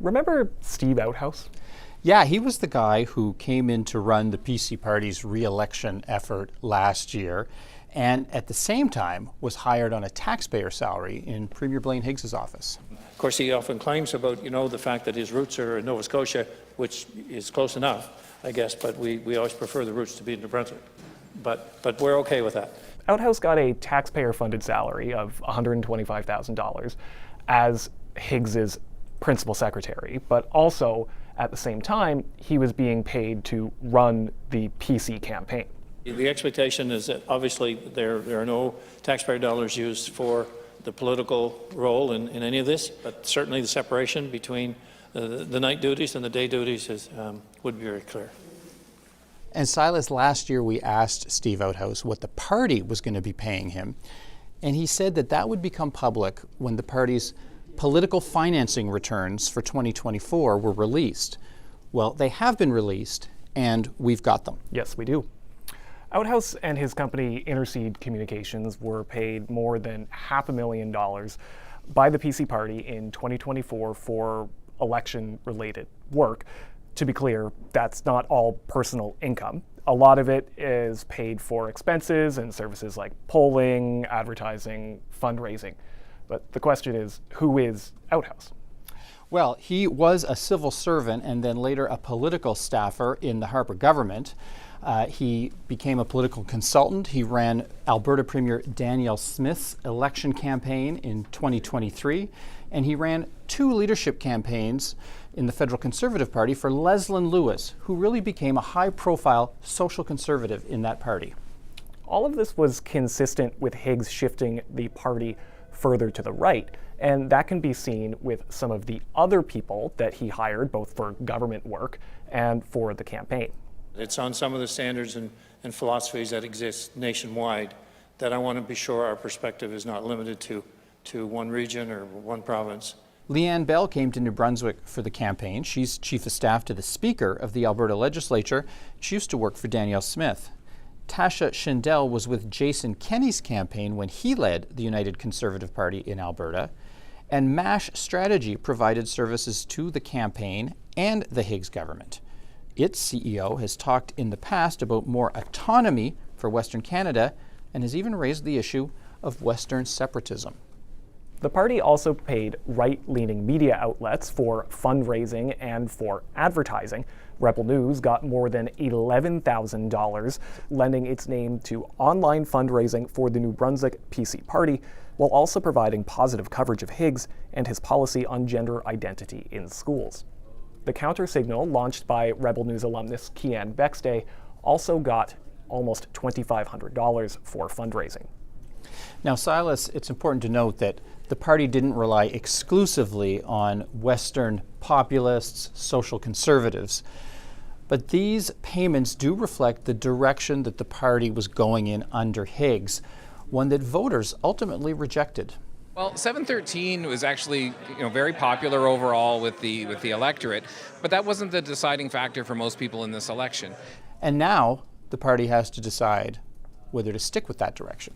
Remember Steve Outhouse? Yeah, he was the guy who came in to run the PC Party's re-election effort last year, and at the same time was hired on a taxpayer salary in Premier Blaine Higgs's office. Of course, he often claims about, the fact that his roots are in Nova Scotia, which is close enough, I guess, but we always prefer the roots to be in New Brunswick. But we're okay with that. Outhouse got a taxpayer-funded salary of $125,000 as Higgs's principal secretary, but also at the same time, he was being paid to run the PC campaign. The expectation is that obviously there are no taxpayer dollars used for the political role in any of this, but certainly the separation between the night duties and the day duties would be very clear. And Silas, last year we asked Steve Outhouse what the party was going to be paying him, and he said that would become public when the party's political financing returns for 2024 were released. Well, they have been released, and we've got them. Yes, we do. Outhouse and his company Interseed Communications were paid more than $500,000 by the PC Party in 2024 for election-related work. To be clear, that's not all personal income. A lot of it is paid for expenses and services like polling, advertising, fundraising. But the question is, who is Outhouse? Well, he was a civil servant and then later a political staffer in the Harper government. He became a political consultant. He ran Alberta Premier Danielle Smith's election campaign in 2023, and he ran 2 leadership campaigns in the Federal Conservative Party for Leslyn Lewis, who really became a high-profile social conservative in that party. All of this was consistent with Higgs shifting the party further to the right, and that can be seen with some of the other people that he hired, both for government work and for the campaign. It's on some of the standards and philosophies that exist nationwide that I want to be sure our perspective is not limited to one region or one province. Leanne Bell came to New Brunswick for the campaign. She's chief of staff to the Speaker of the Alberta Legislature. She used to work for Danielle Smith. Tasha Schindel was with Jason Kenney's campaign when he led the United Conservative Party in Alberta. And MASH Strategy provided services to the campaign and the Higgs government. Its CEO has talked in the past about more autonomy for Western Canada and has even raised the issue of Western separatism. The party also paid right-leaning media outlets for fundraising and for advertising. Rebel News got more than $11,000, lending its name to online fundraising for the New Brunswick PC Party, while also providing positive coverage of Higgs and his policy on gender identity in schools. The counter-signal, launched by Rebel News alumnus Kian Bexday, also got almost $2,500 for fundraising. Now, Silas, it's important to note that the party didn't rely exclusively on Western populists, social conservatives, but these payments do reflect the direction that the party was going in under Higgs, one that voters ultimately rejected. Well, 713 was actually, very popular overall with the electorate, but that wasn't the deciding factor for most people in this election. And now the party has to decide whether to stick with that direction.